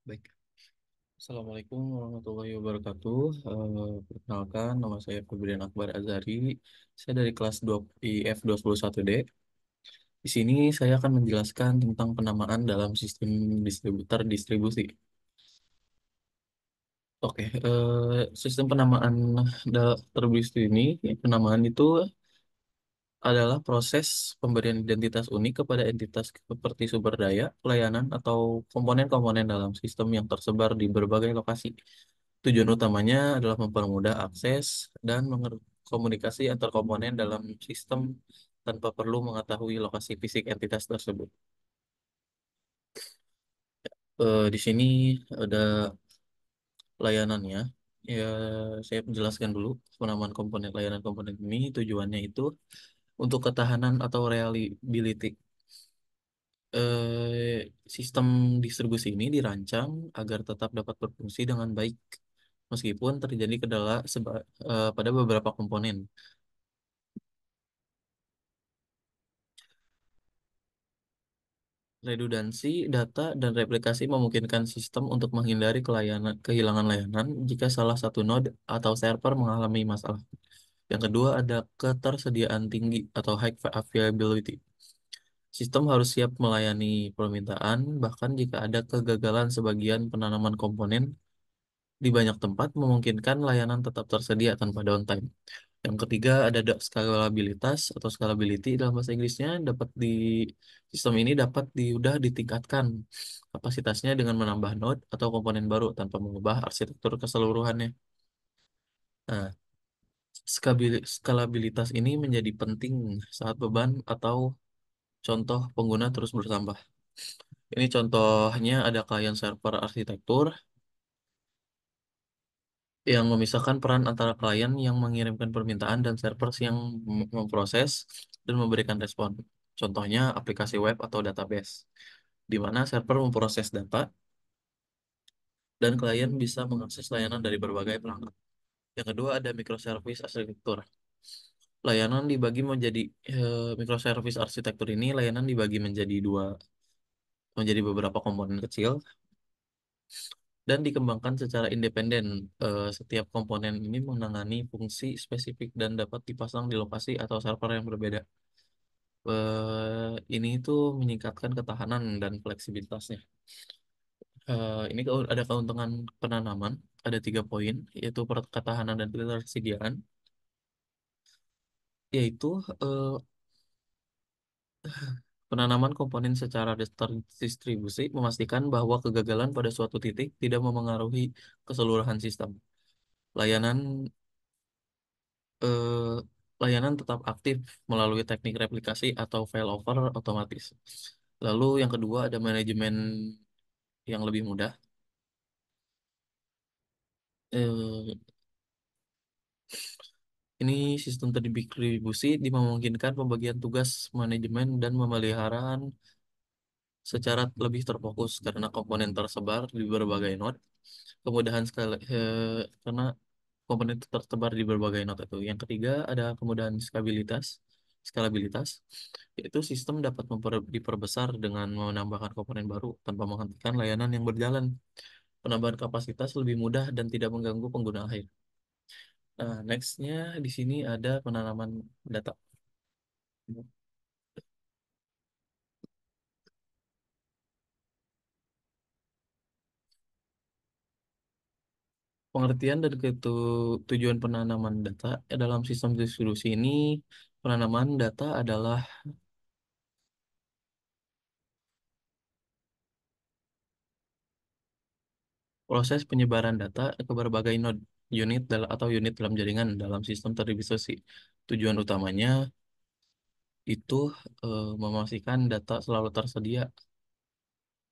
Baik. Assalamualaikum warahmatullahi wabarakatuh. Perkenalkan, nama saya Febrian Akbar Azari. Saya dari kelas 2 IF 21D. Di sini saya akan menjelaskan tentang penamaan dalam sistem distributor distribusi. Oke, sistem penamaan terdistribusi ini, penamaan itu adalah proses pemberian identitas unik kepada entitas seperti sumber daya, pelayanan, atau komponen-komponen dalam sistem yang tersebar di berbagai lokasi. Tujuan utamanya adalah mempermudah akses dan komunikasi antar komponen dalam sistem tanpa perlu mengetahui lokasi fisik entitas tersebut. Di sini ada layanannya. Ya, saya menjelaskan dulu penamaan komponen layanan komponen ini. Tujuannya itu untuk ketahanan atau reliability. Sistem distribusi ini dirancang agar tetap dapat berfungsi dengan baik meskipun terjadi kendala pada beberapa komponen. Redundansi data dan replikasi memungkinkan sistem untuk menghindari kehilangan layanan jika salah satu node atau server mengalami masalah. Yang kedua ada ketersediaan tinggi atau high availability. Sistem harus siap melayani permintaan bahkan jika ada kegagalan sebagian penanaman komponen di banyak tempat memungkinkan layanan tetap tersedia tanpa downtime. Yang ketiga ada skalabilitas atau scalability dalam bahasa Inggrisnya sistem ini udah ditingkatkan kapasitasnya dengan menambah node atau komponen baru tanpa mengubah arsitektur keseluruhannya. Nah, skalabilitas ini menjadi penting saat beban atau contoh pengguna terus bertambah. Ini contohnya ada klien server arsitektur yang memisahkan peran antara klien yang mengirimkan permintaan dan server yang memproses dan memberikan respon. Contohnya aplikasi web atau database, di mana server memproses data dan klien bisa mengakses layanan dari berbagai perangkat. Yang kedua ada microservice arsitektur. Layanan dibagi menjadi microservice arsitektur ini layanan dibagi menjadi beberapa komponen kecil dan dikembangkan secara independen. Setiap komponen ini menangani fungsi spesifik dan dapat dipasang di lokasi atau server yang berbeda. Ini itu meningkatkan ketahanan dan fleksibilitasnya. Ini kalau ada keuntungan penanaman, ada 3 poin, yaitu ketahanan dan ketersediaan, yaitu penanaman komponen secara terdistribusi memastikan bahwa kegagalan pada suatu titik tidak memengaruhi keseluruhan sistem. Layanan eh, Layanan tetap aktif melalui teknik replikasi atau failover otomatis. Lalu yang kedua ada manajemen yang lebih mudah. Eh, ini sistem terdistribusi memungkinkan pembagian tugas manajemen dan pemeliharaan secara lebih terfokus karena komponen tersebar di berbagai node. Karena komponen itu tersebar di berbagai node itu. Yang ketiga ada kemudahan skalabilitas, yaitu sistem dapat diperbesar dengan menambahkan komponen baru tanpa menghentikan layanan yang berjalan. Penambahan kapasitas lebih mudah dan tidak mengganggu pengguna akhir. Nah, nextnya di sini ada penanaman data. Pengertian dan tujuan penanaman data dalam sistem distribusi ini, penanaman data adalah proses penyebaran data ke berbagai node atau unit dalam jaringan dalam sistem terdistribusi. Tujuan utamanya itu memastikan data selalu tersedia,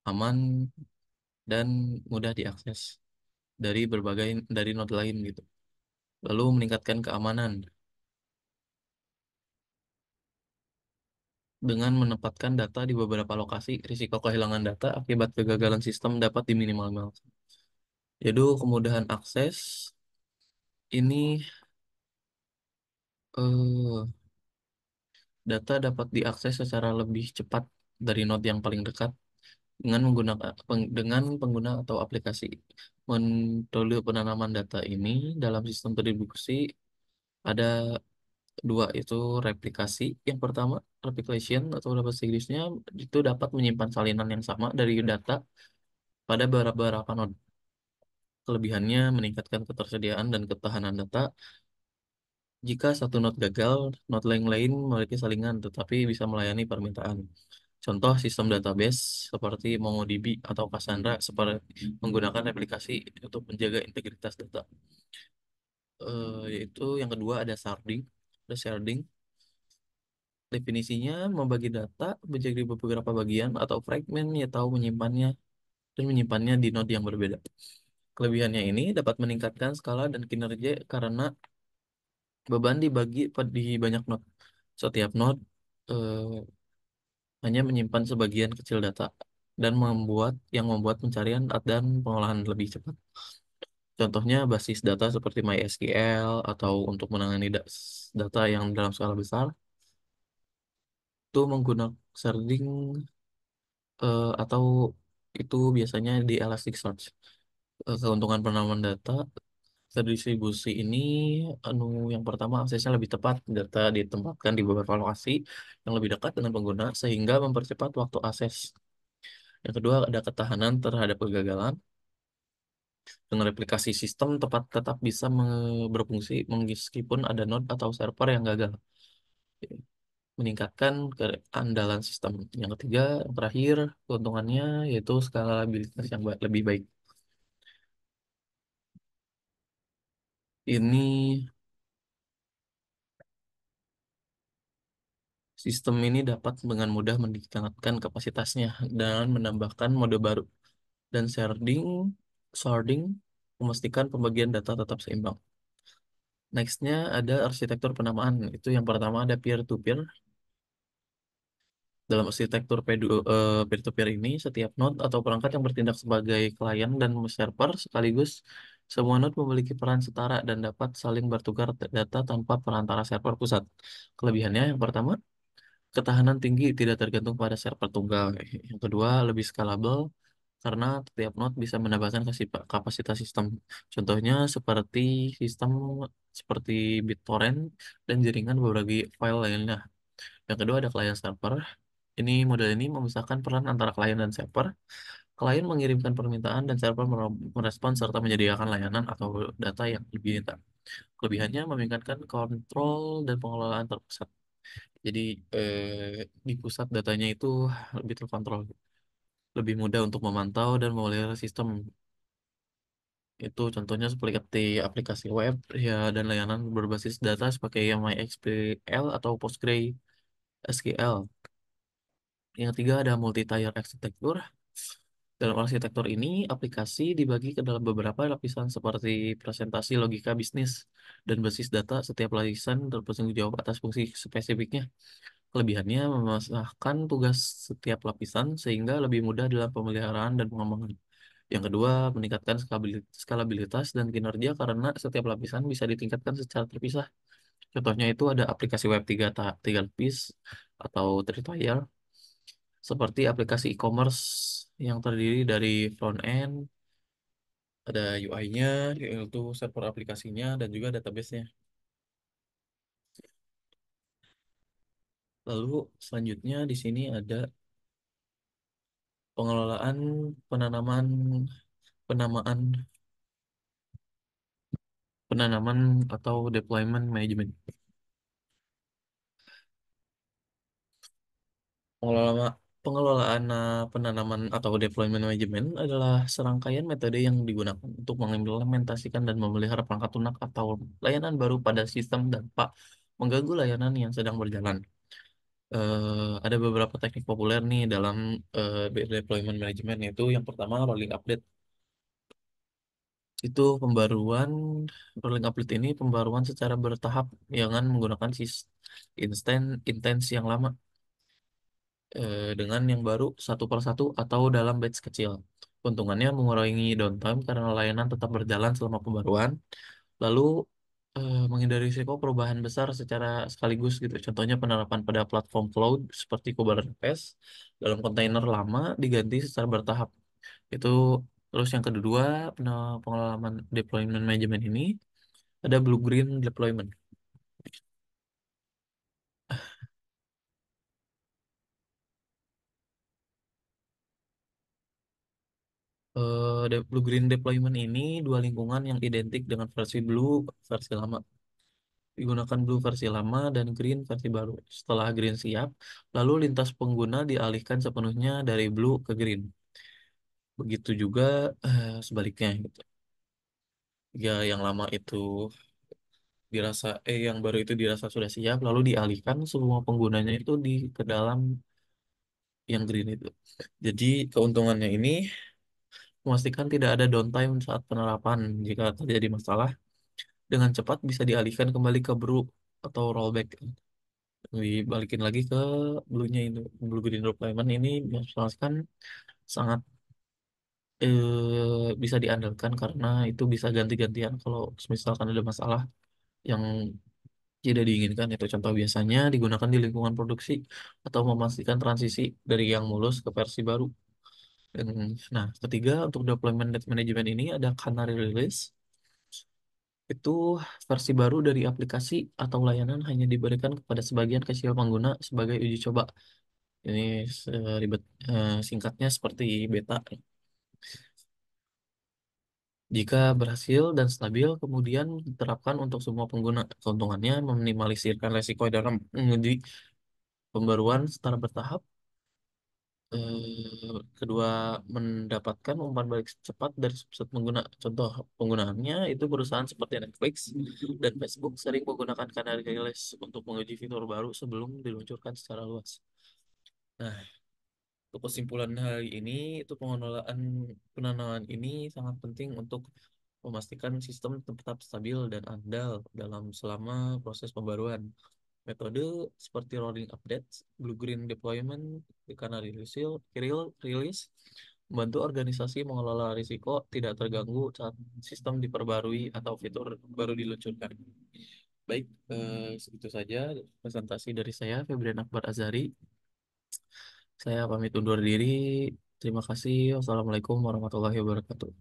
aman, dan mudah diakses dari node lain gitu. Lalu meningkatkan keamanan dengan menempatkan data di beberapa lokasi, risiko kehilangan data akibat kegagalan sistem dapat diminimalkan. Jadi kemudahan akses ini eh, data dapat diakses secara lebih cepat dari node yang paling dekat dengan pengguna atau aplikasi. Metode penanaman data ini dalam sistem terdistribusi ada dua, itu replikasi. Yang pertama, replication atau dalam bahasa Inggrisnya itu dapat menyimpan salinan yang sama dari data pada beberapa node. Kelebihannya meningkatkan ketersediaan dan ketahanan data. Jika satu node gagal, node lain memiliki salingan tetapi bisa melayani permintaan. Contoh sistem database seperti MongoDB atau Cassandra seperti menggunakan replikasi untuk menjaga integritas data. Yaitu yang kedua ada sharding. Ada sharding. Definisinya membagi data menjadi beberapa bagian atau fragmen ya tahu menyimpannya dan menyimpannya di node yang berbeda. Kelebihannya ini dapat meningkatkan skala dan kinerja karena beban dibagi di banyak node. Setiap node eh, hanya menyimpan sebagian kecil data dan membuat pencarian dan pengolahan lebih cepat. Contohnya basis data seperti MySQL atau untuk menangani data yang dalam skala besar itu menggunakan sharding atau itu biasanya di Elasticsearch. Keuntungan penanaman data terdistribusi ini anu yang pertama aksesnya lebih tepat, data ditempatkan di beberapa lokasi yang lebih dekat dengan pengguna sehingga mempercepat waktu akses. Yang kedua ada ketahanan terhadap kegagalan. Dengan replikasi sistem tetap bisa berfungsi meskipun ada node atau server yang gagal. Meningkatkan keandalan sistem. Yang ketiga, yang terakhir, keuntungannya yaitu skalabilitas yang lebih baik. Ini sistem ini dapat dengan mudah meningkatkan kapasitasnya dan menambahkan mode baru dan sorting memastikan pembagian data tetap seimbang. Nextnya ada arsitektur penamaan. Itu yang pertama ada peer-to-peer. Dalam arsitektur peer-to-peer ini, setiap node atau perangkat yang bertindak sebagai klien dan server sekaligus semua node memiliki peran setara dan dapat saling bertukar data tanpa perantara server pusat. Kelebihannya yang pertama, ketahanan tinggi tidak tergantung pada server tunggal. Yang kedua, lebih scalable karena setiap node bisa menambahkan kapasitas sistem. Contohnya sistem seperti BitTorrent dan jaringan berbagi file lainnya. Yang kedua ada client server. Model ini memisahkan peran antara klien dan server. Klien mengirimkan permintaan dan server merespons serta menyediakan layanan atau data yang diminta. Kelebihannya meningkatkan kontrol dan pengelolaan terpusat. Jadi di pusat datanya itu lebih terkontrol, lebih mudah untuk memantau dan memelihara sistem. Itu contohnya seperti aplikasi web ya dan layanan berbasis data seperti MySQL atau PostgreSQL. Yang ketiga ada multi-tier architecture. Dalam arsitektur ini, aplikasi dibagi ke dalam beberapa lapisan seperti presentasi logika bisnis dan basis data. Setiap lapisan bertanggung jawab atas fungsi spesifiknya. Kelebihannya memasahkan tugas setiap lapisan sehingga lebih mudah dalam pemeliharaan dan pengembangan. Yang kedua, meningkatkan skalabilitas dan kinerja karena setiap lapisan bisa ditingkatkan secara terpisah. Contohnya itu ada aplikasi web tiga lapis atau three-tier seperti aplikasi e-commerce yang terdiri dari front end, ada UI-nya, yaitu server aplikasinya, dan juga database-nya. Lalu selanjutnya di sini ada pengelolaan penanaman, penamaan, penanaman atau deployment management. Pengelola, pengelolaan penanaman atau deployment management adalah serangkaian metode yang digunakan untuk mengimplementasikan dan memelihara perangkat lunak atau layanan baru pada sistem tanpa mengganggu layanan yang sedang berjalan. Ada beberapa teknik populer nih dalam deployment management, yaitu yang pertama rolling update. Itu rolling update ini pembaruan secara bertahap dengan menggunakan instance yang lama dengan yang baru satu per satu atau dalam batch kecil. Keuntungannya mengurangi downtime karena layanan tetap berjalan selama pembaruan. Lalu menghindari risiko perubahan besar secara sekaligus gitu. Contohnya penerapan pada platform cloud seperti Kubernetes dalam kontainer lama diganti secara bertahap. Itu terus yang kedua, pengalaman deployment management ini ada blue green deployment. Blue green deployment ini dua lingkungan yang identik dengan versi blue versi lama. Digunakan blue versi lama dan green versi baru. Setelah green siap, lalu lintas pengguna dialihkan sepenuhnya dari blue ke green. Begitu juga sebaliknya gitu. Ya, yang lama itu yang baru itu dirasa sudah siap, lalu dialihkan semua penggunanya itu ke dalam yang green itu. Jadi keuntungannya ini memastikan tidak ada downtime saat penerapan. Jika terjadi masalah, dengan cepat bisa dialihkan kembali ke brew atau rollback. Dibalikin lagi ke blue-nya itu. Blue green deployment ini misalkan sangat bisa diandalkan karena itu bisa ganti-gantian kalau misalkan ada masalah yang tidak diinginkan. Itu contoh biasanya digunakan di lingkungan produksi atau memastikan transisi dari yang mulus ke versi baru. Dan, nah, ketiga untuk deployment management ini ada canary release. Itu versi baru dari aplikasi atau layanan hanya diberikan kepada sebagian kecil pengguna sebagai uji coba. Ini ribet singkatnya seperti beta. Jika berhasil dan stabil, kemudian diterapkan untuk semua pengguna. Keuntungannya meminimalisirkan resiko dalam menguji pembaruan secara bertahap. Kedua, mendapatkan umpan balik cepat dari subset pengguna. Contoh penggunaannya itu perusahaan seperti Netflix dan Facebook sering menggunakan kanal rilis untuk menguji fitur baru sebelum diluncurkan secara luas. Nah, untuk kesimpulan hari ini, itu penanaman ini sangat penting untuk memastikan sistem tetap stabil dan andal selama proses pembaruan. Metode seperti rolling updates, blue-green deployment, karena release membantu organisasi mengelola risiko tidak terganggu saat sistem diperbarui atau fitur baru diluncurkan. Baik, segitu saja presentasi dari saya, Febrian Akbar Azari. Saya pamit undur diri. Terima kasih. Wassalamualaikum warahmatullahi wabarakatuh.